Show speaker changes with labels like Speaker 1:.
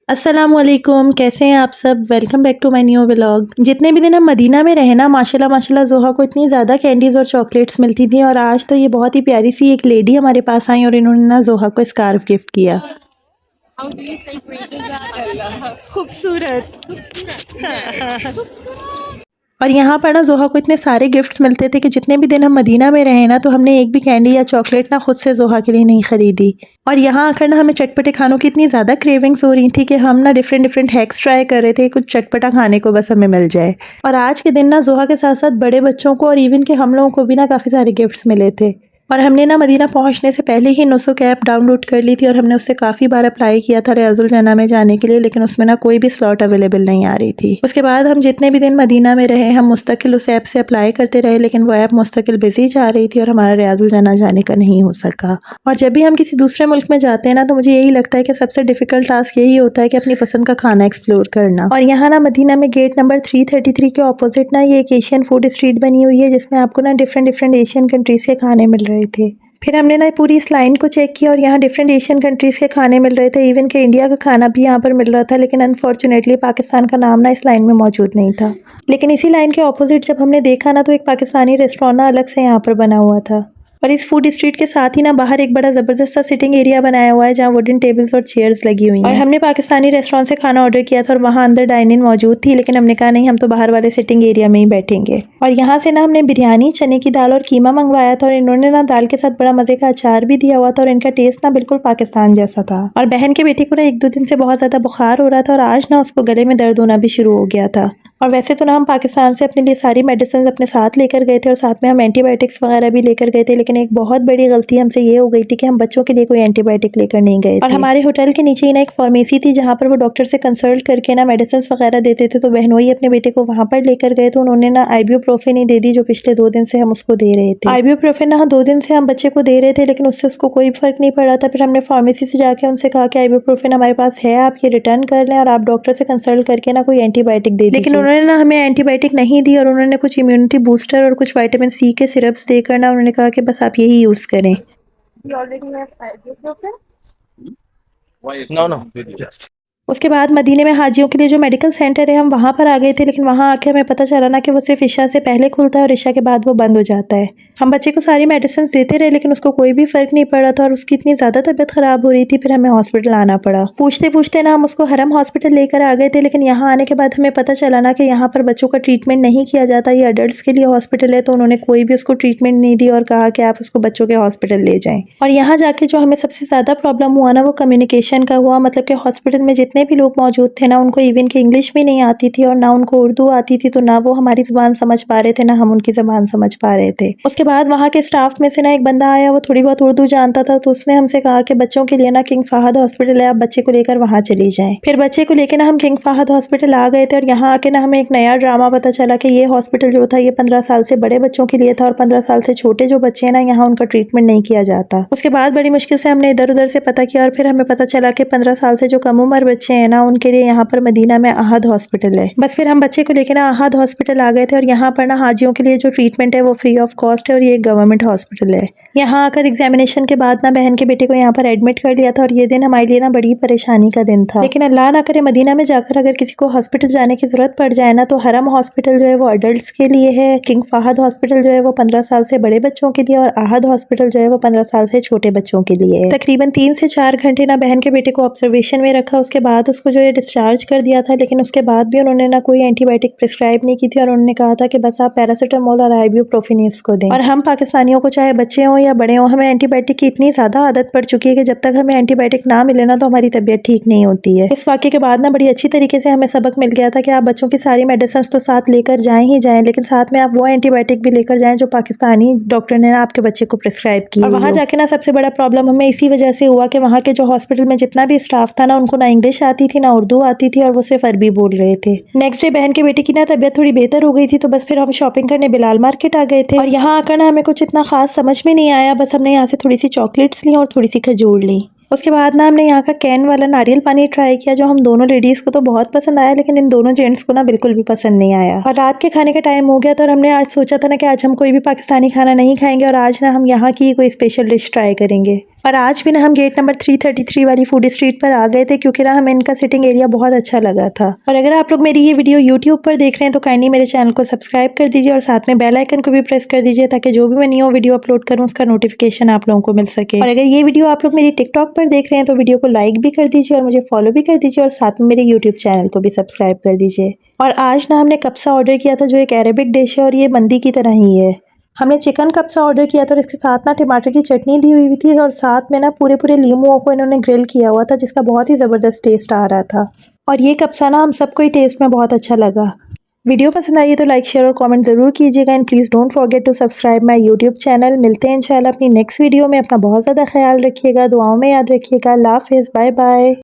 Speaker 1: अस्सलामुअलैकुम, कैसे हैं आप सब? Welcome back to my new vlog. जितने भी दिन हम मदीना में रहे ना, माशाल्लाह माशाल्लाह ज़ोहा को इतनी ज़्यादा कैंडीज़ और चॉकलेट्स मिलती थी और आज तो ये बहुत ही प्यारी सी एक लेडी हमारे पास आई और इन्होंने ना ज़ोहा को स्कार्फ गिफ्ट किया। खूबसूरत। और यहाँ पर ना ज़ोहा को इतने सारे गिफ्ट्स मिलते थे कि जितने भी दिन हम मदीना में रहे ना, तो हमने एक भी कैंडी या चॉकलेट ना खुद से ज़ोहा के लिए नहीं खरीदी। और यहाँ आकर ना हमें चटपटे खानों की इतनी ज़्यादा क्रेविंग्स हो रही थी कि हम ना डिफरेंट डिफरेंट हैक्स ट्राई कर रहे थे, कुछ चटपटा खाने को बस हमें मिल जाए। और आज के दिन ना ज़ोहा के साथ साथ बड़े बच्चों को और इवन के हम लोगों को भी ना काफ़ी सारे गिफ्ट्स मिले थे। और हमने ना मदीना पहुंचने से पहले ही नुसुक ऐप डाउनलोड कर ली थी और हमने उससे काफ़ी बार अप्लाई किया था रियाजुल जन्ना में जाने के लिए, लेकिन उसमें ना कोई भी स्लॉट अवेलेबल नहीं आ रही थी। उसके बाद हम जितने भी दिन मदीना में रहे, हम मुस्तकिल उस ऐप से अप्लाई करते रहे, लेकिन वो ऐप मुस्तकिल बिजी जा रही थी और हमारा रियाजुल जन्ना जाने का नहीं हो सका। और जब भी हम किसी दूसरे मुल्क में जाते हैं ना, तो मुझे यही लगता है कि सबसे डिफिकल्ट टास्क यही होता है कि अपनी पसंद का खाना एक्सप्लोर करना। और यहाँ ना मदीना में गेट नंबर 333 के ऑपोजिट ना ये एक एशियन फूड स्ट्रीट बनी हुई है, जिसमें आपको ना डिफरेंट डिफरेंट एशियन कंट्रीज के खाने मिल रहे थे। फिर हमने ना पूरी इस लाइन को चेक किया और यहाँ डिफरेंट एशियन कंट्रीज़ के खाने मिल रहे थे, इवन के इंडिया का खाना भी यहाँ पर मिल रहा था, लेकिन अनफॉर्चुनेटली पाकिस्तान का नाम ना इस लाइन में मौजूद नहीं था। लेकिन इसी लाइन के ऑपोजिट जब हमने देखा ना, तो एक पाकिस्तानी रेस्टोरेंट ना अलग से यहाँ पर बना हुआ था। और इस फूड स्ट्रीट के साथ ही ना बाहर एक बड़ा ज़बरदस्त सा सिटिंग एरिया बनाया हुआ है, जहाँ वुडन टेबल्स और चेयर्स लगी हुई हैं। और हमने पाकिस्तानी रेस्टोरेंट से खाना ऑर्डर किया था और वहाँ अंदर डाइनिंग मौजूद थी, लेकिन हमने कहा नहीं, हम तो बाहर वाले सिटिंग एरिया में ही बैठेंगे। और यहाँ से ना हमने बिरयानी, चने की दाल और कीमा मंगवाया था और इन्होंने ना दाल के साथ बड़ा मज़े का अचार भी दिया हुआ था और इनका टेस्ट ना बिल्कुल पाकिस्तान जैसा था। और बहन के बेटे को ना 1-2 दिन से बहुत ज़्यादा बुखार हो रहा था और आज ना उसको गले में दर्द होना भी शुरू हो गया था। और वैसे तो ना हम पाकिस्तान से अपने लिए सारी मेडिसिन अपने साथ लेकर गए थे और साथ में हम एंटीबायोटिक्स वगैरह भी लेकर गए थे, लेकिन एक बहुत बड़ी गलती हमसे ये हो गई थी कि हम बच्चों के लिए कोई एंटीबायोटिक लेकर नहीं गए थे। और हमारे होटल के नीचे ही ना एक फार्मेसी थी, जहाँ पर वो डॉक्टर से कंसल्ट करके ना मेडिसिन वगैरह देते थे, तो बहनोई अपने बेटे को वहाँ पर लेकर गए, तो उन्होंने ना आइब्यूप्रोफेन ही दे दी, जो पिछले 2 दिन से हम उसको दे रहे थे। आइब्यूप्रोफेन ना 2 दिन से हम बच्चे को दे रहे थे, लेकिन उससे उसको कोई फर्क नहीं पड़ा था। फिर हमने फार्मेसी से जाके उनसे कहा कि आइब्यूप्रोफेन हमारे पास है, आप ये रिटर्न कर लें और आप डॉक्टर से कंसल्ट करके ना कोई एंटीबायोटिक दे दीजिए। लेकिन उन्होंने ना हमें एंटीबायोटिक नहीं दी और उन्होंने कुछ इम्यूनिटी बूस्टर और कुछ विटामिन सी के सिरप्स देकर ना उन्होंने कहा कि बस आप यही यूज़ करें।
Speaker 2: No, no, just.
Speaker 1: उसके बाद मदीने में हाजियों के लिए जो मेडिकल सेंटर है, हम वहाँ पर आ गए थे, लेकिन वहाँ आके हमें पता चला ना कि वो सिर्फ इशा से पहले खुलता है और इशा के बाद वो बंद हो जाता है। हम बच्चे को सारी मेडिसिन देते रहे, लेकिन उसको कोई भी फ़र्क नहीं पड़ा था और उसकी इतनी ज़्यादा तबीयत ख़राब हो रही थी, फिर हमें हॉस्पिटल आना पड़ा। पूछते पूछते ना हम उसको हरम हॉस्पिटल लेकर आ गए थे, लेकिन यहाँ आने के बाद हमें पता चला ना कि यहाँ पर बच्चों का ट्रीटमेंट नहीं किया जाता, ये अडल्ट के लिए हॉस्पिटल है, तो उन्होंने कोई भी उसको ट्रीटमेंट नहीं दी और कहा कि आप उसको बच्चों के हॉस्पिटल ले जाएँ। और यहाँ जाके जो हमें सबसे ज़्यादा प्रॉब्लम हुआ ना, वो कम्युनिकेशन का हुआ। मतलब कि हॉस्पिटल में जितने भी लोग मौजूद थे ना, उनको इवन कि इंग्लिश भी नहीं आती थी और ना उनको उर्दू आती थी, तो ना वो हमारी ज़ुबान समझ पा रहे थे, ना हम उनकी ज़ुबान समझ पा रहे थे। उसके बाद वहाँ के स्टाफ में से ना एक बंदा आया, वो थोड़ी बहुत उर्दू जानता था, तो उसने हमसे कहा कि बच्चों के लिए ना किंग फहद हॉस्पिटल है, आप बच्चे को लेकर वहाँ चली जाएं। फिर बच्चे को लेकर ना हम किंग फहद हॉस्पिटल आ गए थे और यहाँ आके ना हमें एक नया ड्रामा पता चला कि ये हॉस्पिटल जो था, ये 15 साल से बड़े बच्चों के लिए था और 15 साल से छोटे जो बच्चे हैं ना, यहाँ उनका ट्रीटमेंट नहीं किया जाता। उसके बाद बड़ी मुश्किल से हमने इधर उधर से पता किया और फिर हमें पता चला कि 15 साल से जो कम उम्र बच्चे हैं ना, उनके लिए यहाँ पर मदीना में अहद हॉस्पिटल है। बस फिर हम बच्चे को लेकर ना अहद हॉस्पिटल आ गए थे और यहाँ पर ना हाजियों के लिए जो ट्रीटमेंट है वो फ्री ऑफ कॉस्ट है और ये गवर्नमेंट हॉस्पिटल है। यहाँ आकर एग्जामिनेशन के बाद ना बहन के बेटे को यहाँ पर एडमिट कर लिया था और ये दिन हमारे लिए ना बड़ी परेशानी का दिन था। लेकिन अल्लाह ना करे मदीना में जाकर अगर किसी को हॉस्पिटल जाने की जरूरत पड़ जाए ना, तो हरम हॉस्पिटल जो है वो अडल्ट के लिए है, किंग फहद हॉस्पिटल जो है वो 15 साल से बड़े बच्चों के लिए और अहद हॉस्पिटल जो है वो 15 साल से छोटे बच्चों के लिए है। तकरीबन 3 से 4 घंटे ना बहन के बेटे को ऑब्जर्वेशन में रखा, उसके बाद उसको जो है डिस्चार्ज कर दिया था, लेकिन उसके बाद भी उन्होंने ना कोई एंटीबायोटिक प्रिस्क्राइब नहीं की थी और उन्होंने कहा था कि बस आप पैरासीटामोल और आइब्यूप्रोफेन इसको दें। और हम पाकिस्तानियों को चाहे बच्चे हों या बड़े हों, हमें एंटीबायोटिक की इतनी ज़्यादा आदत पड़ चुकी है कि जब तक हमें एंटीबायोटिक ना मिले ना, तो हमारी तबीयत ठीक नहीं होती है। इस वाक़े के बाद ना बड़ी अच्छी तरीके से हमें सबक मिल गया था कि आप बच्चों की सारी मेडिसिन तो साथ लेकर जाएं ही जाएं, लेकिन साथ में आप वो एंटीबायोटिक भी लेकर जाएं जो पाकिस्तानी डॉक्टर ने ना आपके बच्चे को प्रिस्क्राइब की। और वहाँ जाके ना सबसे बड़ा प्रॉब्लम हमें इसी वजह से हुआ कि वहाँ के जो हॉस्पिटल में जितना भी स्टाफ था ना, उनको ना इंग्लिश आती थी ना उर्दू आती थी और वो सिर्फ अरबी बोल रहे थे। नेक्स्ट डे बहन के बेटे की ना तबीयत थोड़ी बेहतर हो गई थी, तो बस फिर हम शॉपिंग करने बिलाल मार्केट आ गए थे और यहाँ आकर ना हमें कुछ इतना खास समझ में नहीं आया। बस हमने यहाँ से थोड़ी सी चॉकलेट्स ली और थोड़ी सी खजूर ली। उसके बाद ना हमने यहाँ का कैन वाला नारियल पानी ट्राई किया, जो हम दोनों लेडीज़ को तो बहुत पसंद आया, लेकिन इन दोनों जेंट्स को ना बिल्कुल भी पसंद नहीं आया। और रात के खाने का टाइम हो गया था और हमने आज सोचा था ना कि आज हम कोई भी पाकिस्तानी खाना नहीं खाएंगे और आज ना हम यहाँ की कोई स्पेशल डिश ट्राई करेंगे। और आज भी ना हम गेट नंबर 333 वाली फूड स्ट्रीट पर आ गए थे क्योंकि ना हमें इनका सिटिंग एरिया बहुत अच्छा लगा था। और अगर आप लोग मेरी ये वीडियो यूट्यूब पर देख रहे हैं तो काइंडली मेरे चैनल को सब्सक्राइब कर दीजिए और साथ में बेल आइकन को भी प्रेस कर दीजिए ताकि जो भी मैं न्यू वीडियो अपलोड करूँ उसका नोटिफिकेशन आप लोगों को मिल सके। और अगर ये वीडियो आप लोग मेरी टिकटॉक पर देख रहे हैं तो वीडियो को लाइक भी कर दीजिए और मुझे फॉलो भी कर दीजिए और साथ में मेरे यूट्यूब चैनल को भी सब्सक्राइब कर दीजिए। और आज ना हमने कब्सा ऑर्डर किया था जो एक अरेबिक डिश है और ये मंदी की तरह ही है। हमने चिकन कब्सा ऑर्डर किया था और इसके साथ ना टमाटर की चटनी दी हुई थी और साथ में ना पूरे लीमुओं को इन्होंने ग्रिल किया हुआ था जिसका बहुत ही ज़बरदस्त टेस्ट आ रहा था। और ये कब्सा ना हम सबको ही टेस्ट में बहुत अच्छा लगा। वीडियो पसंद आई है तो लाइक शेयर और कमेंट ज़रूर कीजिएगा and please don't forget to subscribe my YouTube channel. मिलते हैं इंशाल्लाह अपनी नेक्स्ट वीडियो में। अपना बहुत ज़्यादा ख्याल रखिएगा, दुआओं में याद रखिएगा। अल्लाह हाफ़िज़, बाय बाय।